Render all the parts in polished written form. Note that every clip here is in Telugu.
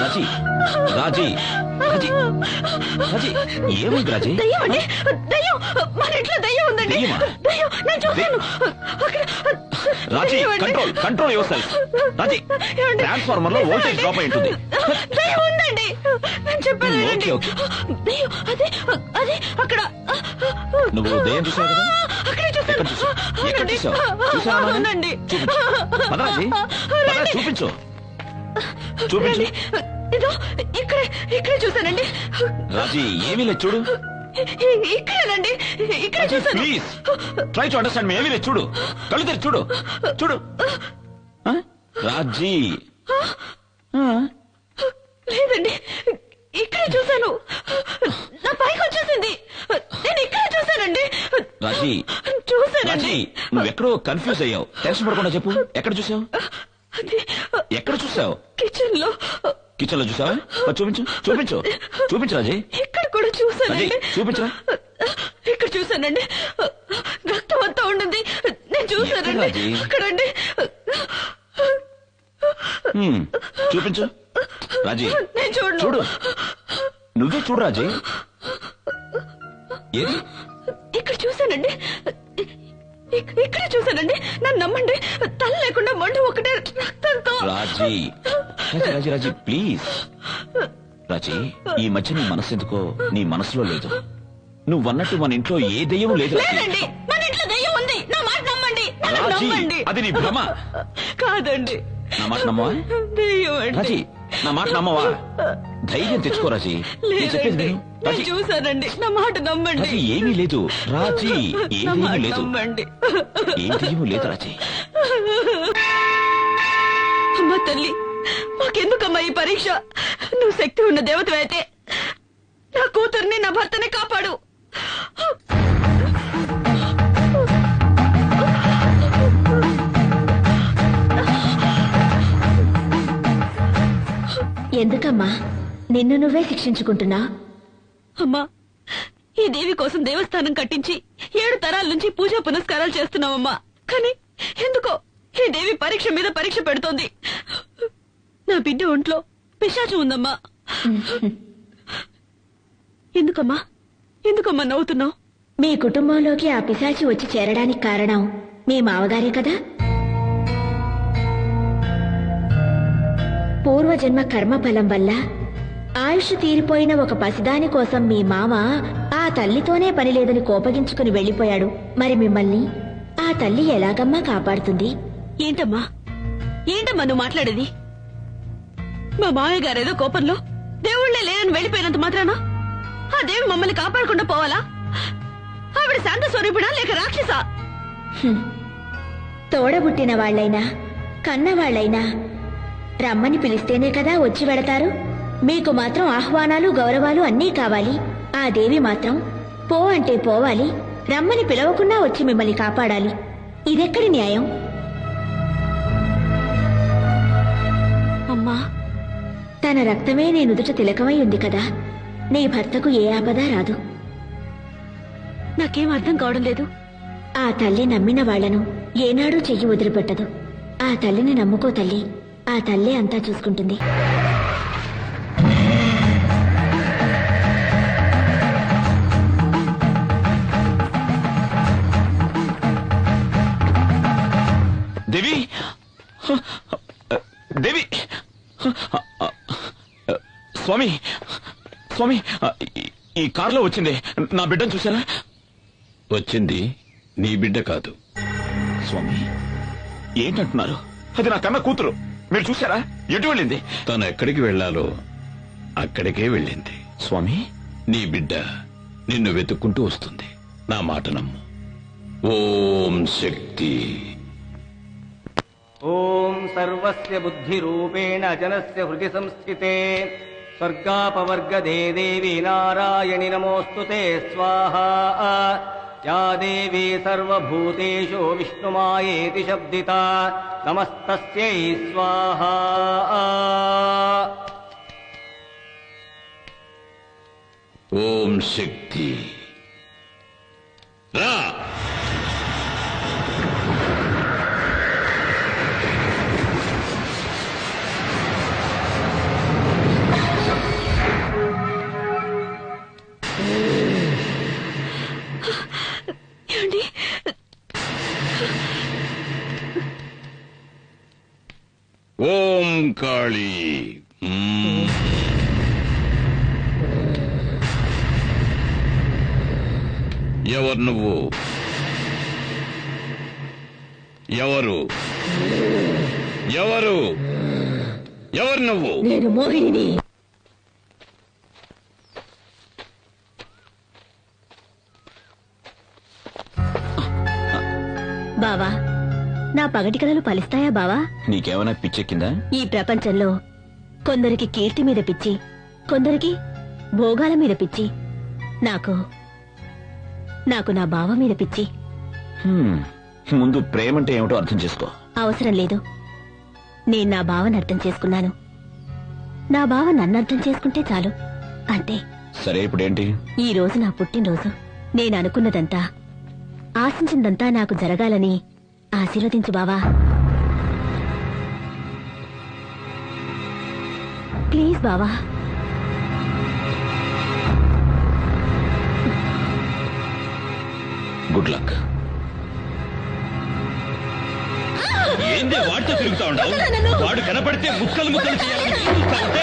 రాజీ రాజీ రాజీ రాజీ రాజీ ఏమైంది రాజీ? దయ్యమండి, దయ్యం, మన ఇంట్లో దయ్యం ఉందండి. దయ్యం, నేను చూశాను. Raji control control yourself. Raji transformer లో వోల్టేజ్ డ్రాప్ అయి ఉంటుంది. దయ్యం ఉందండి, నేను చెప్పాను. ఓకే ఓకే దయ్యం అదే అదే అక్కడ. నువ్వు దయ్యం చూసావు కదా? అక్కడే చూసాను. ఎక్కడ చూసావు? ఎక్కడ చూసావు? చూసావా? అవునండి. చూపించు. పద రాజీ, పద, చూపించు చూపించు. ఇదో ఇక్కడే ఇక్కడే చూసానండి. రాజీ ఏమీ లేదు చూడు. ఇక్కడేనండి, ఇక్కడే చూసాను. ప్లీజ్ ట్రై టు అండర్స్టాండ్ మీ. ఏమీ లేదు చూడు, కళ్ళు తెరిచి చూడు చూడు. రాజీ లేదండి, ఇక్కడే చూశాను. నా పైకి వచ్చేసింది. నేను ఇక్కడే చూశానండి. రాజీ చూశానండి. రాజీ నువ్వెక్కడో కన్ఫ్యూజ్ అయ్యావు. టెన్షన్ పడకుండా చెప్పు, ఎక్కడ చూసావు? ఎక్కడ చూసావు? కిచెన్ లో. కిచెన్ లో చూసావా? చూపించు చూపించు చూపించు రాజీ. ఇక్కడ కూడా చూసానండి. చూపించరా? ఇక్కడ చూసానండి. రక్తం అంతా ఉండింది. నేను చూసానండి. అక్కడండి. చూపించు రాజీ. నేను చూడు, నువ్వే చూడు రాజీ. ఏది? ఇక్కడ చూసానండి. ఇక్కడ చూసానండి. నన్ను నమ్మండి, తల లేకుండా మండు ఒకటే రక్తంతో. రాజీ రాజీ రాజీ రాజీ ప్లీజ్. రాజీ ఈ మధ్య నీ మనసు ఎందుకో నీ మనసులో లేదు. నువ్వన్నట్టు మన ఇంట్లో ఏ దెయ్యం లేదు. లేదండి, మన ఇంట్లో దెయ్యం ఉంది. నా మాట నమ్మండి. రాజీ అది నీ భ్రమ. కాదండి, నా మాట నమ్మవా? దెయ్యం అండి. రాజీ నా మాట నమ్మవా? ధైర్యం తెచ్చుకో రాజీ. నేను చెప్పేది విను. రాజీ చూసానండి, నా మాట నమ్మండి. రాజీ ఏమీ లేదు. రాజీ ఏమీ లేదు. నమ్మండి. ఏం దెయ్యమూ లేదు రాజీ. అమ్మ తల్లి, మాకెందుకమ్మా ఈ పరీక్ష? నువ్వు శక్తి ఉన్న దేవతవైతే నా కూతుర్ని, నా భర్తని కాపాడు. ఎందుకమ్మా నిన్ను నువ్వే శిక్షించుకుంటున్నా? అమ్మా, ఈ దేవి కోసం దేవస్థానం కట్టించి 7 తరాల నుంచి పూజా పునస్కారాలు చేస్తున్నావమ్మా. కానీ ఎందుకో ఈ దేవి పరీక్ష మీద పరీక్ష పెడుతోంది. నా బిడ్డ ఒంట్లో పిశాచం ఉందమ్మా. ఎందుకమ్మా ఎందుకమ్మా నవ్వుతున్నావు? మీ కుటుంబంలోకి ఆ పిశాచి వచ్చి చేరడానికి కారణం మీ మావగారే కదా? పూర్వజన్మ కర్మఫలం వల్ల ఆయుష్ తీరిపోయిన ఒక పసిదాని కోసం మీ మామ ఆ తల్లితోనే పనిలేదని కోపగించుకుని వెళ్లిపోయాడు. మరి మిమ్మల్ని ఆ తల్లి ఎలాగమ్మా కాపాడుతుంది? ఏంటమ్మా ఏంటమ్మా నువ్వు మాట్లాడేది? మా మామయ్య గారేదో కోపంలో దేవుళ్లే లేరని వెళ్లిపోయినంత మాత్రాన ఆ దేవి మమ్మల్ని కాపాడకుండా పోవాలా? ఆవిడ శాంత స్వరూపిడా లేక రాక్షసా? తోడబుట్టిన వాళ్లైనా కన్నవాళ్లైనా రమ్మని పిలిస్తేనే కదా వచ్చి వెడతారు. మీకు మాత్రం ఆహ్వానాలు గౌరవాలు అన్నీ కావాలి. ఆ దేవి మాత్రం పో అంటే పోవాలి, రమ్మని పిలవకుండా వచ్చి మిమ్మల్ని కాపాడాలి. ఇదెక్కడి న్యాయం? అమ్మా, తన రక్తమే నీ నుదుట తిలకమై ఉంది కదా, నీ భర్తకు ఏ ఆపద రాదు. నాకేం అర్థం కావడం లేదు. ఆ తల్లి నమ్మిన వాళ్లను ఏనాడూ చెయ్యి వదిలిపెట్టదు. ఆ తల్లిని నమ్ముకో తల్లి, ఆ తల్లే అంతా చూసుకుంటుంది. దేవి దేవి స్వామి స్వామి ఈ కారులో వచ్చింది నా బిడ్డను చూసారా? వచ్చింది నీ బిడ్డ కాదు స్వామి. ఏంటంటున్నారు? అది నా కన్న కూతురు. మీరు చూసారా? ఎటు వెళ్ళింది? తను ఎక్కడికి వెళ్లాలో అక్కడికే వెళ్ళింది. స్వామి నీ బిడ్డ నిన్ను వెతుక్కుంటూ వస్తుంది. నా మాట నమ్ము. ఓం శక్తి. ఓం సర్వస్య బుద్ధి రూపేణ జనస్య హృది సంస్థితే స్వర్గాపవర్గదే దేవి నారాయణి నమోస్తుతే స్వాహా. యా దేవీ సర్వభూతేషు విష్ణుమాయేతి శబ్దితా నమస్తస్యై స్వాహా. ఓం శక్తి. రా. ఓం కాళీ. ఎవరు నువ్వు? ఎవరు ఎవరు ఎవరు నువ్వు? నేను మోహిని. బావా, నా పగటి కలలు ఫలిస్తాయా బావా? నీకేమైనా పిచ్చెక్కిందా? ఈ ప్రపంచంలో కొందరికి కీర్తి మీద పిచ్చి, కొందరికి భోగాల మీద పిచ్చి. నాకు నా బావ మీద పిచ్చి. ముందు ప్రేమంటే ఏమిటో అర్థం చేసుకో. అవసరం లేదు. నేను నా బావని అర్థం చేసుకున్నాను. నా బావ నన్ను అర్థం చేసుకుంటే చాలు, అంతే. సరే, ఇప్పుడేంటి? ఈ రోజు నా పుట్టినరోజు. నేను అనుకున్నదంతా, ఆశించిందంతా నాకు జరగాలని ఆశీర్వదించు బావా. ప్లీజ్ బావా. Good luck. ఏంది వాడితో తిరుగుతా ఉండవు? వాడు కనపడితే ముక్కలు ముక్కలు చేయాలని చూస్తా ఉంటే,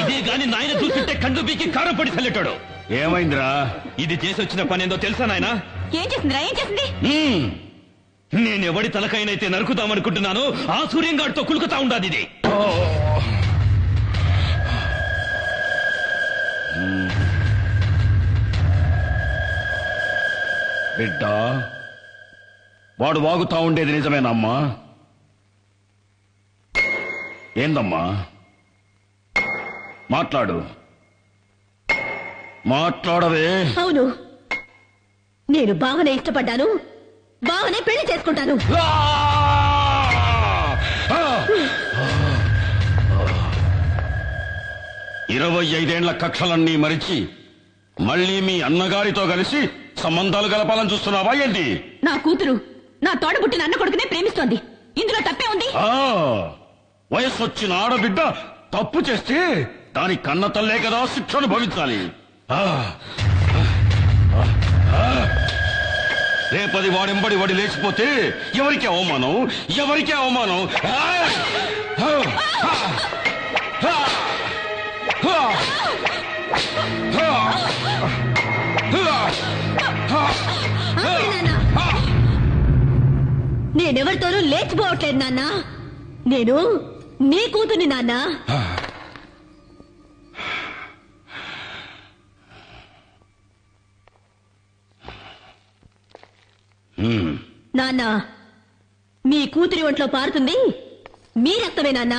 ఇదే గాని నాయన చూస్తుంటే కండు పీకి కారం పడి చల్లెట్టాడు. ఏమైందిరా? ఇది చేసి వచ్చిన పని ఏందో తెలుసా నాయన? ఏం చేసిందిరా? ఏం చేసింది? నేనెవడి తలకైనైతే నరుకుతామనుకుంటున్నాను, ఆ సూర్యంగాడితో కులుకుతా ఉండాది ఇది. బిడ్డ, వాడు వాగుతా ఉండేది నిజమేనమ్మా? ఏందమ్మా? మాట్లాడు, మాట్లాడవే. అవును, నేను బావనే ఇష్టపడ్డాను, బావనే పెళ్లి చేసుకుంటాను. 25 కక్షలన్నీ మరిచి మళ్ళీ మీ అన్నగారితో కలిసి సంబంధాలు కలపాలని చూస్తున్నావా ఏంటి? నా కూతురు నా తోడబుట్టిన అన్న కొడుకునే ప్రేమిస్తోంది. ఇందులో తప్పే ఉంది? వయస్సు వచ్చిన ఆడబిడ్డ తప్పు చేస్తే దాని కన్న తల్లే కదా శిక్షను భవించాలి. రేపది వాడెంబడి వాడి లేచిపోతే ఎవరికి అవమానం, ఎవరికి అవమానం? నేనెవరితోనూ లేచిపోవట్లేదు నాన్న. నేను నీ కూతుర్ని నాన్న. నాన్న, మీ కూతురి ఒంట్లో పారుతుంది మీ రక్తమే నాన్న.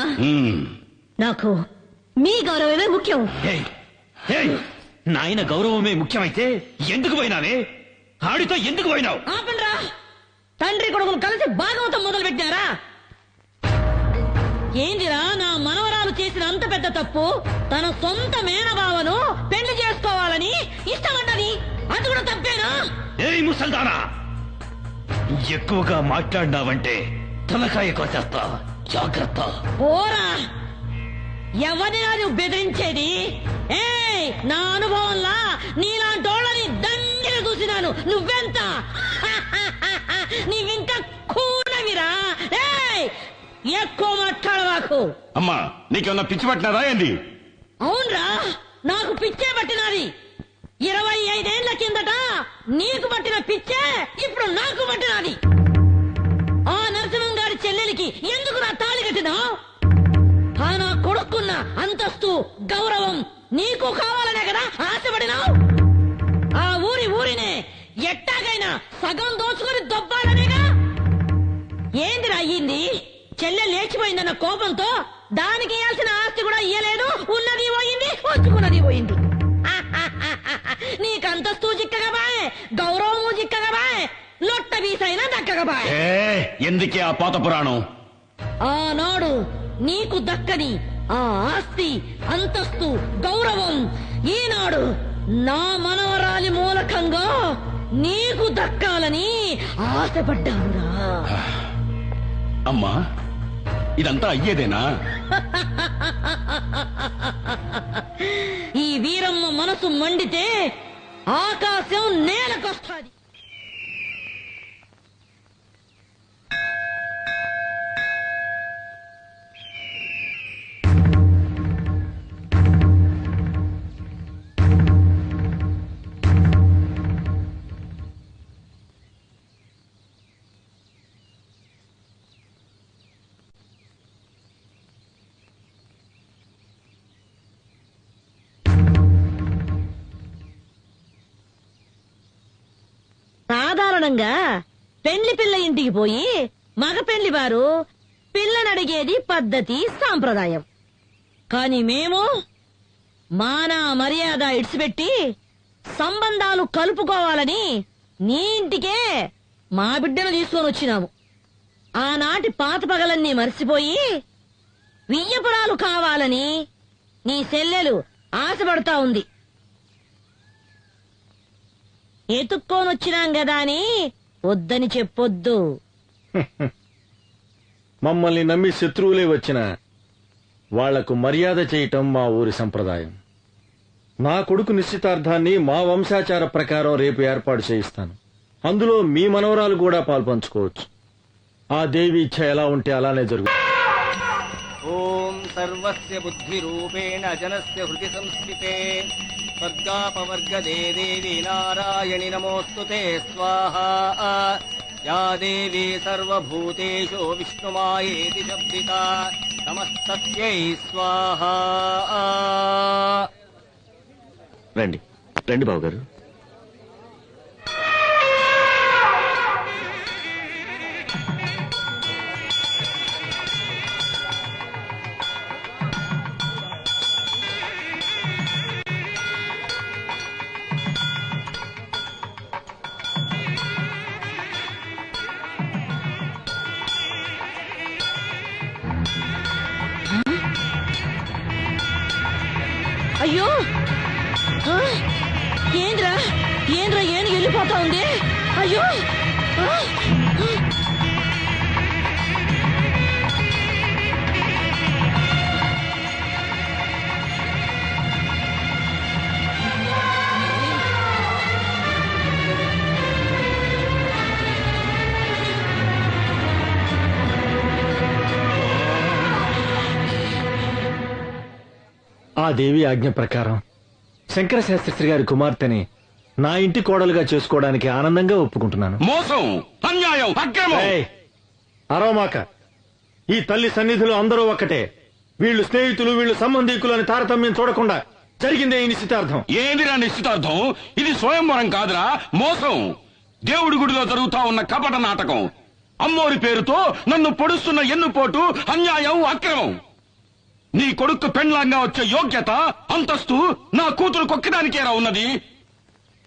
నాకు మీ గౌరవమే ముఖ్యం. నాయన గౌరవమే ముఖ్యమైతే ఎందుకు పోయినావే? ఆడితో ఎందుకు పోయినావు? ఆపండ్రా! తండ్రి కొడుకులు కలిసి భాగవతం మొదలు పెట్టారా? ఏందిరా నా మనవరాలు చేసిన అంత పెద్ద తప్పు? తన సొంత మేనబావను పెళ్లి చేసుకోవాలని ఇష్టపడ్డది. అది కూడా తప్పేనా? ఏయ్ ముసల్దానా, ఎక్కువగా మాట్లాడినావంటే తలకాయ కోసేస్తా, జాగ్రత్త. పోరా! ఎవరిని నువ్వు బెదిరించేది? ఏయ్, నా అనుభవంలా నీలాంటోళ్ళని దండిగా చూసినాను. నువ్వెంత? నీవింకా కూనవిరా. ఏయ్, ఎక్కువ మాట్లాడవాకు. అమ్మా, నీకేమన్నా పిచ్చి పట్టినారా ఏంది? అవునరా, నాకు పిచ్చే పట్టినది. 25 ఏళ్ల కిందట నీకు పట్టిన పిచ్చే ఇప్పుడు నాకు పట్టినది. ఆ నరసింహం గారి చెల్లెలికి ఎందుకు నా తాళి కట్టినావు? ఆ నా కొడుకున్న అంతస్తు, గౌరవం నీకు కావాలనే కదా ఆశపడినావు? ఆ ఊరినే ఎట్టాగైనా సగం దోచుకుని దొబ్బాలనేగా. ఏందిరా అయ్యింది? చెల్లె లేచిపోయిందన్న కోపంతో దానికి ఇయ్యాల్సిన ఆస్తి కూడా ఇయ్యలేదు. ఉన్నది పోయింది, వచ్చుకున్నది పోయింది. నీకు అంతస్తు చిక్కగా బాయ్, గౌరవము చిక్కగా బాయ్, లొట్ట వీసైనా దక్కగా బాయ్. ఎందుకే ఆ పాత పురాణం? ఆనాడు నీకు దక్కని ఆ ఆస్తి, అంతస్తు, గౌరవం ఈనాడు నా మనవరాలి మూలకంగా నీకు దక్కాలని ఆశపడ్డానురా. అమ్మా, ఇదంతా అయ్యేదేనా? ఈ వీరమ్మ మనసు మండితే ఆకాశం నేలకొస్తాది. సాధారణంగా పెండ్లి పిల్ల ఇంటికి పోయి మగ పెండ్లి వారు పిల్లనడిగేది పద్ధతి సాంప్రదాయం. కాని మేము మాన మర్యాద ఇడిచిపెట్టి సంబంధాలు కలుపుకోవాలని నీ ఇంటికే మా బిడ్డను తీసుకొని వచ్చినాము. ఆనాటి పాత పగలన్నీ మర్చిపోయి వియ్యపురాలు కావాలని నీ చెల్లెలు ఆశపడతా ఉంది. ఎతుక్కోనొచ్చినాం గదా అని వద్దని చెప్పొద్దు. మమ్మల్ని నమ్మి శత్రువులే వచ్చినా వాళ్లకు మర్యాద చేయటం మా ఊరి సంప్రదాయం. నా కొడుకు నిశ్చితార్థాన్ని మా వంశాచార ప్రకారం రేపు ఏర్పాటు చేయిస్తాను. అందులో మీ మనవరాలు కూడా పాల్పంచుకోవచ్చు. ఆ దేవి ఇచ్ఛ ఎలా ఉంటే అలానే జరుగుతుంది. ఓం సర్వస్య బుద్ధిరూపేణ జనస్య హృది సంస్థితే స్వర్గాపవర్గదే దేవి నారాయణి నమోస్తుతే స్వాహా. యా దేవీ సర్వభూతేషు విష్ణుమాయేతి శబ్దితా నమస్తస్యై స్వాహా. రండి రండి బావగారు. అయ్యో ఆ? ఏంద్రా ఏంద్రా ఏను వెళ్ళిపోతా ఉంది. అయ్యో ఆ? ఆ దేవి ఆజ్ఞ ప్రకారం శంకర శాస్త్రి గారి కుమార్తెని నా ఇంటి కోడలుగా చేసుకోవడానికి ఆనందంగా ఒప్పుకుంటున్నాను. మోసం, అన్యాయం, అక్రమం. ఏయ్, అరవమాక. ఈ తల్లి సన్నిధిలో అందరూ ఒక్కటే. వీళ్ళు స్నేహితులు, వీళ్ళు సంబంధీకులు అని తారతమ్యం చూడకుండా జరిగిందే ఈ నిశ్చితార్థం. ఏందిరా నిశ్చితార్థం? ఇది స్వయంవరం కాదురా, మోసం. దేవుడి గుడిలో జరుగుతా ఉన్న కపట నాటకం. అమ్మోరి పేరుతో నన్ను పొడుస్తున్న ఎన్నుపోటు, అన్యాయం, అక్రమం. నీ కొడుకు పెండ్లాంగా వచ్చే యోగ్యత, అంతస్తు నా కూతురు కొక్కడానికేరా ఉన్నది.